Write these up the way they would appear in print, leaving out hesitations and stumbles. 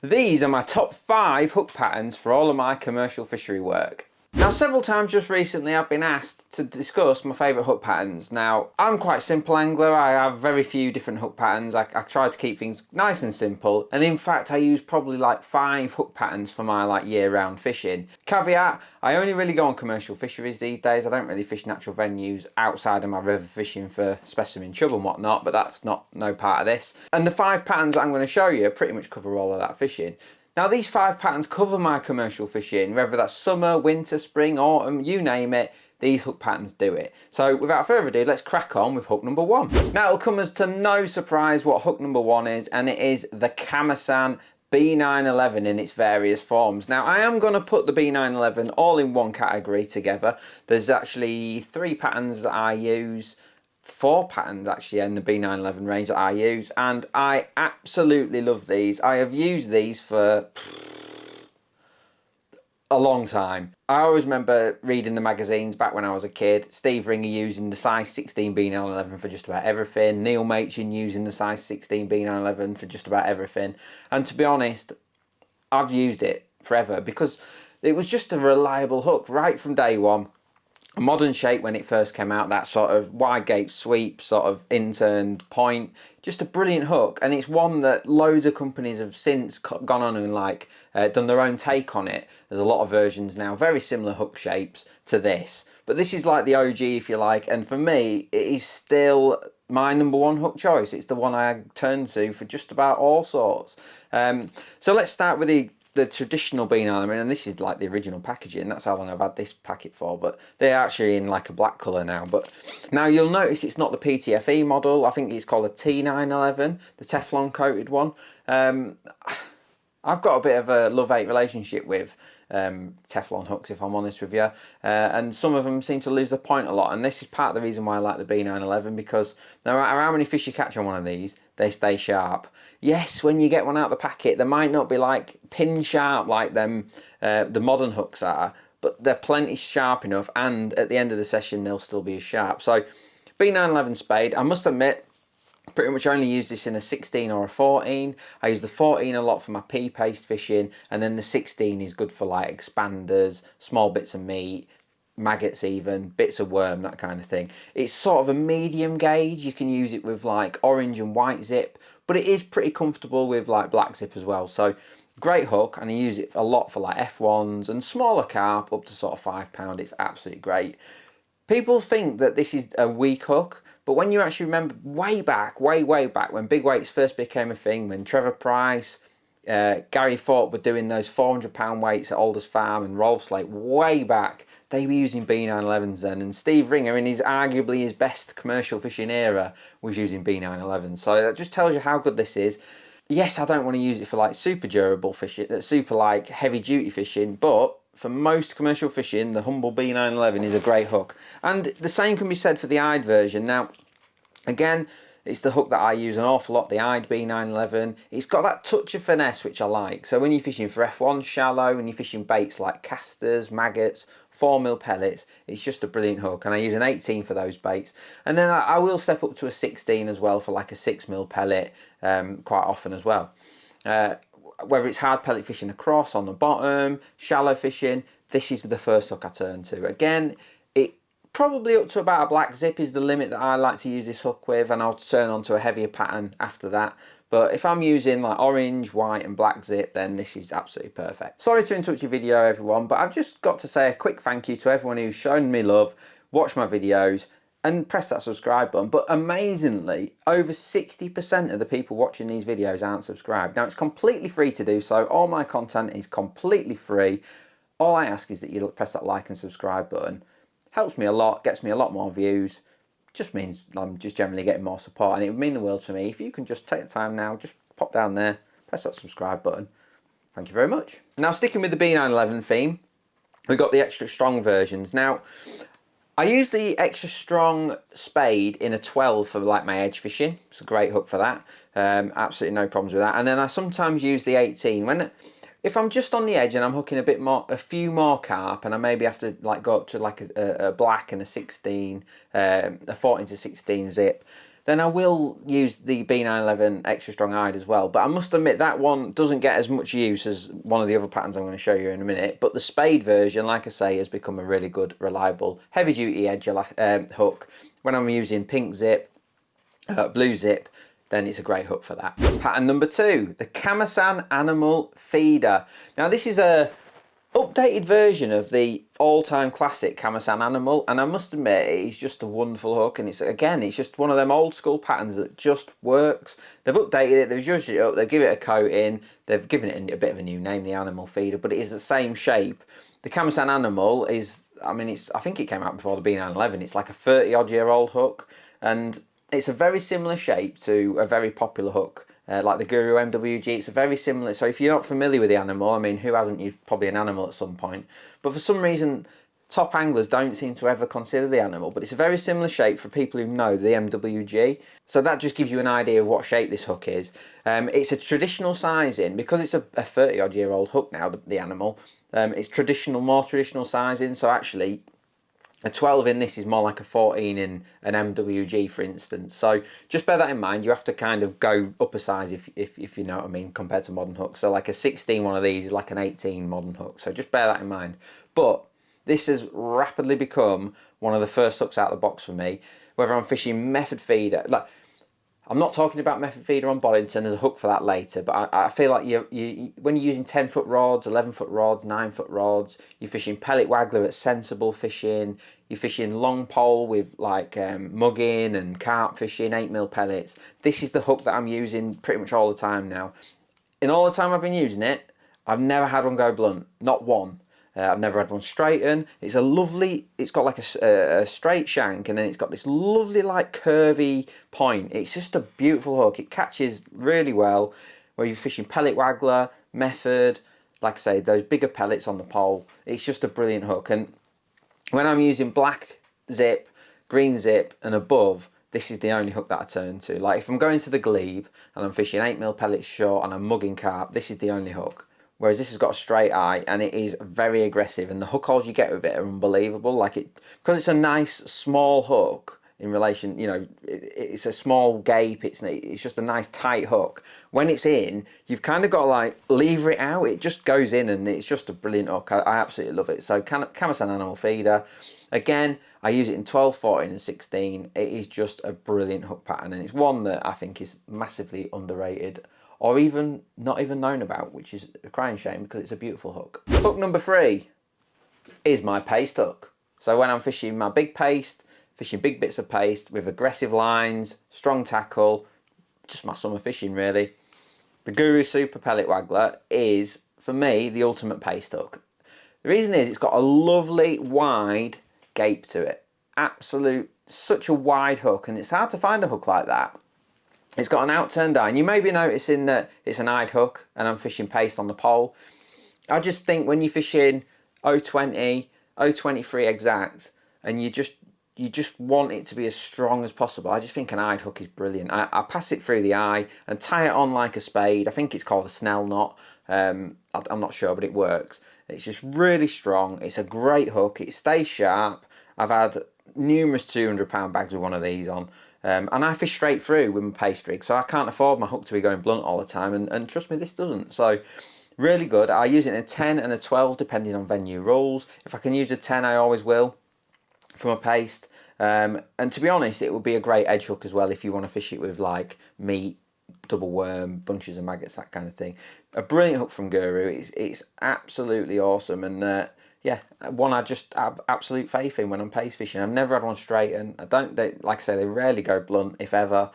These are my top 5 hook patterns for all of my commercial fishery work. Now, several times just recently I've been asked to discuss my favourite hook patterns. Now, I'm quite a simple angler. I have very few different hook patterns. I try to keep things nice and simple. And in fact, I use probably like 5 hook patterns for my year-round fishing. Caveat, I only really go on commercial fisheries these days. I don't really fish natural venues outside of my river fishing for specimen chub and whatnot, but that's no part of this. And the 5 patterns that I'm going to show you pretty much cover all of that fishing. Now, these 5 patterns cover my commercial fishing, whether that's summer, winter, spring, autumn, you name it, these hook patterns do it. So without further ado, let's crack on with hook number 1. Now, it'll come as to no surprise what hook number 1 is, and it is the Kamasan B911 in its various forms. Now, I am going to put the B911 all in one category together. There's actually 3 patterns that I use, 4 patterns actually in the B911 range that I use, and I absolutely love these. I have used these for a long time. I always remember reading the magazines back when I was a kid. Steve Ringer using the size 16 B911 for just about everything. Neil Machin using the size 16 B911 for just about everything. And to be honest, I've used it forever because it was just a reliable hook right from day one. A modern shape when it first came out, that sort of wide gape sweep, sort of inturned point, just a brilliant hook. And it's one that loads of companies have since gone on and done their own take on it. There's a lot of versions now, very similar hook shapes to this, but this is like the OG, if you like. And for me, it is still my number 1 hook choice. It's the one I turn to for just about all sorts. So let's start with the traditional B911, and this is like the original packaging. That's how long I've had this packet for, but they're actually in like a black colour now. But now you'll notice it's not the PTFE model. I think it's called a T911, the Teflon coated one. I've got a bit of a love-hate relationship with Teflon hooks, if I'm honest with you, and some of them seem to lose the point a lot, and this is part of the reason why I like the B911, because no matter how many fish you catch on one of these, they stay sharp. Yes, when you get one out of the packet, they might not be like pin sharp like them the modern hooks are, but they're plenty sharp enough, and at the end of the session they'll still be as sharp. So B911 spade, I must admit, pretty much only use this in a 16 or a 14. I use the 14 a lot for my pea-paste fishing, and then the 16 is good for like expanders, small bits of meat, maggots even, bits of worm, that kind of thing. It's sort of a medium gauge. You can use it with like orange and white zip, but it is pretty comfortable with like black zip as well. So great hook, and I use it a lot for like F1s and smaller carp up to sort of £5. It's absolutely great. People think that this is a weak hook, but when you actually remember way back when big weights first became a thing, when Trevor Price, Gary Thorpe were doing those 400-pound weights at Alders Farm and Rolfs Lake way back, they were using B911s then, and Steve Ringer in arguably his best commercial fishing era was using B911s. So that just tells you how good this is. Yes, I don't want to use it for like super durable fishing, super like heavy duty fishing, but for most commercial fishing, the humble B911 is a great hook. And the same can be said for the eyed version. Now, again, it's the hook that I use an awful lot, the eyed B911. It's got that touch of finesse, which I like. So when you're fishing for F1 shallow, and you're fishing baits like casters, maggots, 4mm pellets, it's just a brilliant hook. And I use an 18 for those baits. And then I will step up to a 16 as well for like a 6mm pellet quite often as well. Whether it's hard pellet fishing across on the bottom, shallow fishing, this is the first hook I turn to. Again, it probably up to about a black zip is the limit that I like to use this hook with, and I'll turn on to a heavier pattern after that. But if I'm using like orange, white and black zip, then this is absolutely perfect. Sorry to interrupt your video, everyone, but I've just got to say a quick thank you to everyone who's shown me love, watched my videos, and press that subscribe button. But amazingly, over 60% of the people watching these videos aren't subscribed. Now, it's completely free to do so. All my content is completely free. All I ask is that you press that like and subscribe button. Helps me a lot, gets me a lot more views. Just means I'm just generally getting more support, and it would mean the world to me if you can just take the time now, just pop down there, press that subscribe button. Thank you very much. Now, sticking with the B911 theme, we've got the extra strong versions. Now, I use the extra strong spade in a 12 for like my edge fishing. It's a great hook for that. Absolutely no problems with that. And then I sometimes use the 18 if I'm just on the edge and I'm hooking a few more carp, and I maybe have to like go up to like a black and a 16, a 14 to 16 zip. then I will use the B911 extra strong eyed as well. But I must admit that one doesn't get as much use as one of the other patterns I'm going to show you in a minute. But the spade version, like I say, has become a really good, reliable, heavy duty edge hook. When I'm using pink zip, blue zip, then it's a great hook for that. Pattern number 2, the Kamasan Animal Feeder. Now this is a updated version of the all-time classic Kamasan Animal, and I must admit it's just a wonderful hook, and it's just one of them old school patterns that just works. They've updated it, they've zhuzhed it up, they've given it a coating, they've given it a bit of a new name, the Animal Feeder, but it is the same shape. The Kamasan Animal is, I mean, I think it came out before the B911. It's like a 30-odd-year-old hook, and it's a very similar shape to a very popular hook. Like the Guru MWG, it's a very similar. So if you're not familiar with the Animal, I mean, who hasn't used probably an Animal at some point? But for some reason, top anglers don't seem to ever consider the Animal. But it's a very similar shape for people who know the MWG. So that just gives you an idea of what shape this hook is. It's a traditional sizing because it's a 30-odd-year-old hook now. The Animal, it's more traditional sizing. So actually, a 12 in this is more like a 14 in an MWG, for instance. So just bear that in mind. You have to kind of go up a size if you know what I mean, compared to modern hooks. So like a 16 one of these is like an 18 modern hook. So just bear that in mind. But this has rapidly become one of the first hooks out of the box for me. Whether I'm fishing method feeder, like I'm not talking about method feeder on Boddington, there's a hook for that later, but I feel like when you're using 10-foot rods, 11-foot rods, 9-foot rods, you're fishing pellet waggler at sensible fishing, you're fishing long pole with like mugging and carp fishing, 8mm pellets. This is the hook that I'm using pretty much all the time now. In all the time I've been using it, I've never had one go blunt, not one. I've never had one straighten. It's got like a straight shank, and then it's got this lovely like curvy point. It's just a beautiful hook. It catches really well where you're fishing pellet waggler, method, like I say, those bigger pellets on the pole. It's just a brilliant hook. And when I'm using black zip, green zip and above, this is the only hook that I turn to. Like if I'm going to the glebe and I'm fishing 8mm pellets short and I'm mugging carp, this is the only hook. Whereas this has got a straight eye and it is very aggressive, and the hook holes you get with it are unbelievable. Like because it's a nice small hook in relation, you know, it's a small gape, it's just a nice tight hook. When it's in, you've kind of got to like lever it out. It just goes in and it's just a brilliant hook. I absolutely love it. So Kamasan Animal Feeder. Again, I use it in 12, 14 and 16. It is just a brilliant hook pattern, and it's one that I think is massively underrated, or even not even known about, which is a crying shame because it's a beautiful hook. Hook number 3 is my paste hook. So when I'm fishing my big paste, fishing big bits of paste with aggressive lines, strong tackle, just my summer fishing really, the Guru Super Pellet Waggler is, for me, the ultimate paste hook. The reason is it's got a lovely wide gape to it. Such a wide hook, and it's hard to find a hook like that. It's got an outturned eye, and you may be noticing that it's an eyed hook and I'm fishing paste on the pole. I just think when you're fishing 020, 023 exact, and you just want it to be as strong as possible, I just think an eyed hook is brilliant. I pass it through the eye and tie it on like a spade. I think it's called a Snell knot. I'm not sure, but it works. It's just really strong. It's a great hook. It stays sharp. I've had numerous 200-pound bags with one of these on. And I fish straight through with my paste rig, so I can't afford my hook to be going blunt all the time, and trust me, this doesn't. So really good. I use it in a 10 and a 12 depending on venue rules. If I can use a 10, I always will from a paste. And to be honest, it would be a great edge hook as well if you want to fish it with like meat, double worm, bunches of maggots, that kind of thing. A brilliant hook from Guru. It's absolutely awesome, and yeah, one I just have absolute faith in when I'm paste fishing. I've never had one straighten. Like I say, they rarely go blunt, if ever.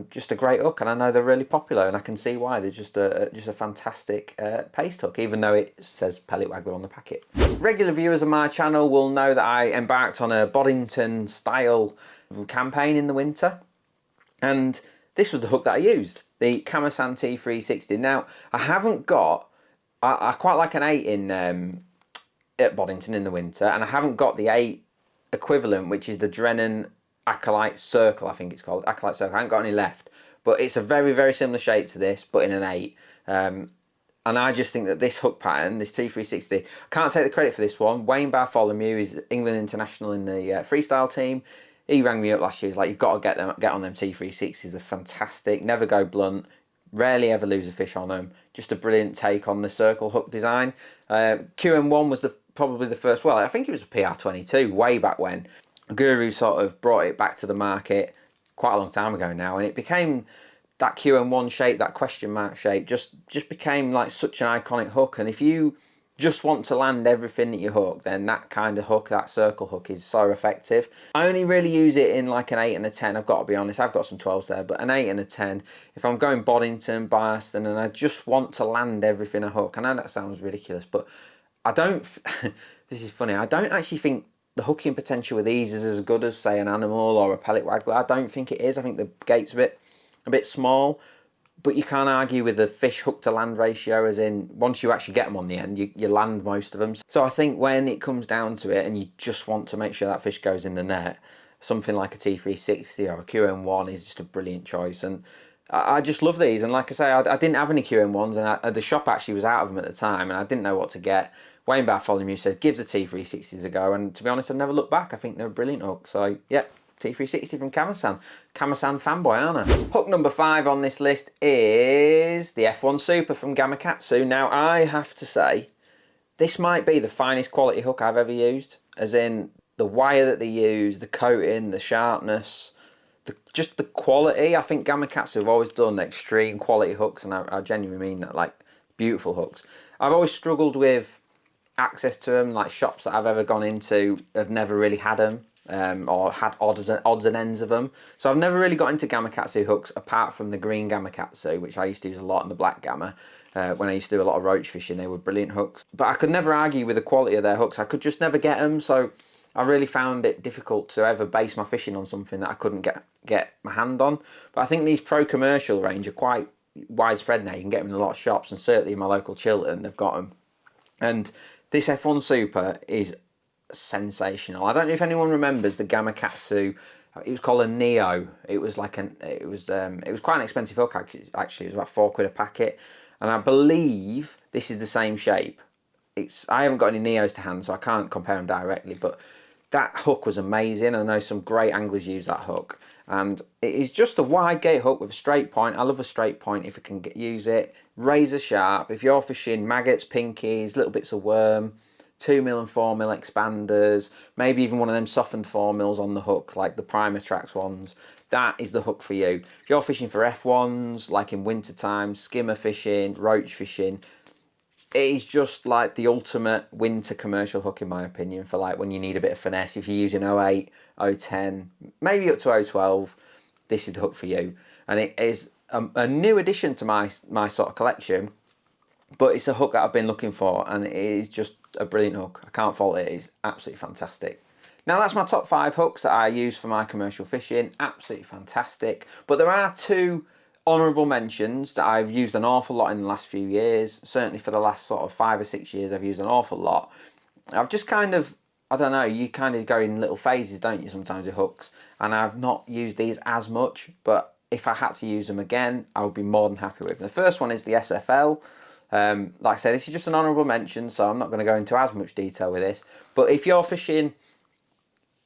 Just a great hook, and I know they're really popular, and I can see why. They're just a fantastic paste hook, even though it says pellet waggler on the packet. Regular viewers of my channel will know that I embarked on a Boddington style campaign in the winter, and this was the hook that I used, the Kamasan T360. Now, I haven't got, I quite like an 8 in at Boddington in the winter, and I haven't got the 8 equivalent, which is the Drennan Acolyte Circle, I think it's called, Acolyte Circle. I haven't got any left, but it's a very, very similar shape to this, but in an 8. And I just think that this hook pattern, this T360, I can't take the credit for this one. Wayne Bartholomew is England international in the freestyle team. he rang me up last year. He's like, you've got to get on them T360s. They're fantastic. Never go blunt. Rarely ever lose a fish on them. Just a brilliant take on the circle hook design. QM1 was probably the first. Well, I think it was a PR22 way back when. Guru sort of brought it back to the market quite a long time ago now, and it became that QM1 shape, that question mark shape, just became like such an iconic hook. And if you just want to land everything that you hook, then that kind of hook, that circle hook, is so effective. I only really use it in like an 8 and a 10. I've got to be honest, I've got some 12s there, but an 8 and a 10, if I'm going Boddington, Barston, and I just want to land everything I hook. I know that sounds ridiculous, but I don't, this is funny, I don't actually think the hooking potential with these is as good as, say, an animal or a pellet waggler. I don't think it is. I think the gate's a bit small. But you can't argue with the fish hook to land ratio, as in once you actually get them on the end, you land most of them. So I think when it comes down to it and you just want to make sure that fish goes in the net, something like a T360 or a QM1 is just a brilliant choice. And I just love these. And like I say, I didn't have any QM1s, and the shop actually was out of them at the time, and I didn't know what to get. Wayne Bartholomew says, give the T360s a go. And to be honest, I've never looked back. I think they're a brilliant hook. So yeah, T360 from Kamasan. Kamasan fanboy, aren't I? Hook number 5 on this list is the F1 Super from Gamakatsu. Now, I have to say, this might be the finest quality hook I've ever used. As in, the wire that they use, the coating, the sharpness, just the quality. I think Gamakatsu have always done extreme quality hooks, and I genuinely mean that, like, beautiful hooks. I've always struggled with access to them. Like, shops that I've ever gone into have never really had them. Or had odds and ends of them. So I've never really got into Gamakatsu hooks apart from the green Gamakatsu, which I used to use a lot, and the black Gamma. When I used to do a lot of roach fishing, they were brilliant hooks. But I could never argue with the quality of their hooks. I could just never get them, so I really found it difficult to ever base my fishing on something that I couldn't get my hand on. But I think these Pro Commercial range are quite widespread now. You can get them in a lot of shops, and certainly in my local Chiltern, they've got them. And this F1 Super is sensational. I don't know if anyone remembers the Gamakatsu. It was called a Neo. It was like it was quite an expensive hook actually. It was about £4 a packet, and I believe this is the same shape. I haven't got any Neos to hand, so I can't compare them directly, but that hook was amazing. I know some great anglers use that hook, and it is just a wide gate hook with a straight point. I love a straight point if I can use it. Razor sharp. If you're fishing maggots, pinkies, little bits of worm, 2mm and 4mm expanders, maybe even one of them softened 4mm on the hook, like the Primatrax ones, that is the hook for you. If you're fishing for F1s, like in winter time, skimmer fishing, roach fishing, it is just like the ultimate winter commercial hook, in my opinion, for like when you need a bit of finesse. If you're using 08, 010, maybe up to 012, this is the hook for you. And it is a new addition to my sort of collection, but it's a hook that I've been looking for, and it is just a brilliant hook. I can't fault it. It's absolutely fantastic. Now, that's my top 5 hooks that I use for my commercial fishing. Absolutely fantastic. But there are 2 honourable mentions that I've used an awful lot in the last few years. Certainly for the last sort of 5 or 6 years, I've used an awful lot. I've just kind of, I don't know, you kind of go in little phases, don't you, sometimes with hooks. And I've not used these as much, but if I had to use them again, I would be more than happy with them. The first one is the SFL. Like I said, this is just an honourable mention, so I'm not going to go into as much detail with this. But if you're fishing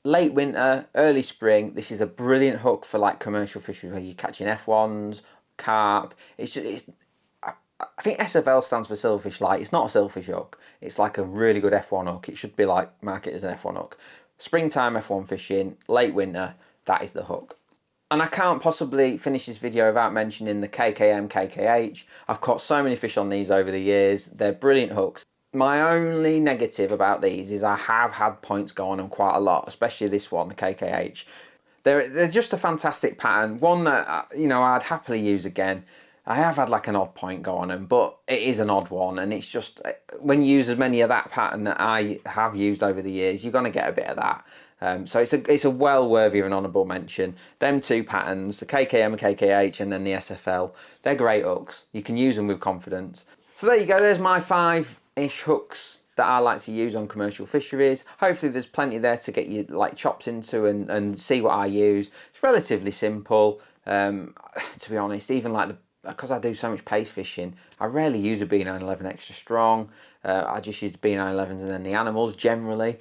late winter, early spring, this is a brilliant hook for like commercial fishing where you're catching F1s, carp. I think SFL stands for silverfish light. It's not a silverfish hook. It's like a really good F1 hook. It should be like marketed as an F1 hook. Springtime F1 fishing, late winter, that is the hook. And I can't possibly finish this video without mentioning the KKM KKH. I've caught so many fish on these over the years. They're brilliant hooks. My only negative about these is I have had points go on them quite a lot, especially this one, the KKH. They're just a fantastic pattern, one that, you know, I'd happily use again. I have had like an odd point go on them, but it is an odd one, and it's just, when you use as many of that pattern that I have used over the years, you're going to get a bit of that. So it's a well worthy of an honourable mention. Them 2 patterns, the KKM and KKH, and then the SFL, they're great hooks. You can use them with confidence. So there you go, there's my 5-ish hooks that I like to use on commercial fisheries. Hopefully there's plenty there to get you like chops into and see what I use. It's relatively simple. To be honest, even like because I do so much pace fishing, I rarely use a B911 extra strong. I just use the B911s and then the animals generally.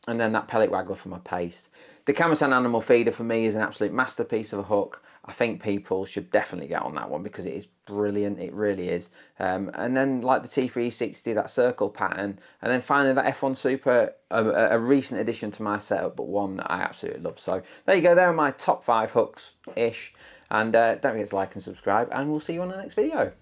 And then that pellet waggler for my paste. The Kamasan animal feeder for me is an absolute masterpiece of a hook. I think people should definitely get on that one because it is brilliant, it really is. And then like the T360, that circle pattern, and then finally that F1 Super, a recent addition to my setup, but one that I absolutely love. So there you go, there are my top 5 hooks-ish. And don't forget to like and subscribe, and we'll see you on the next video.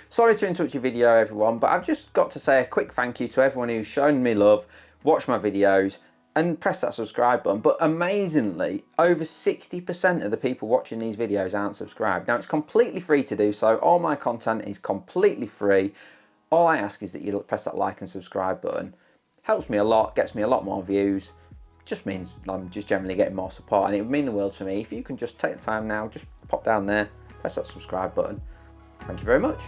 Sorry to interrupt your video, everyone, but I've just got to say a quick thank you to everyone who's shown me love, watched my videos, and press that subscribe button. But amazingly, over 60% of the people watching these videos aren't subscribed. Now, it's completely free to do so. All my content is completely free. All I ask is that you press that like and subscribe button. Helps me a lot, gets me a lot more views. Just means I'm just generally getting more support, and it would mean the world to me if you can just take the time now, just pop down there, press that subscribe button. Thank you very much.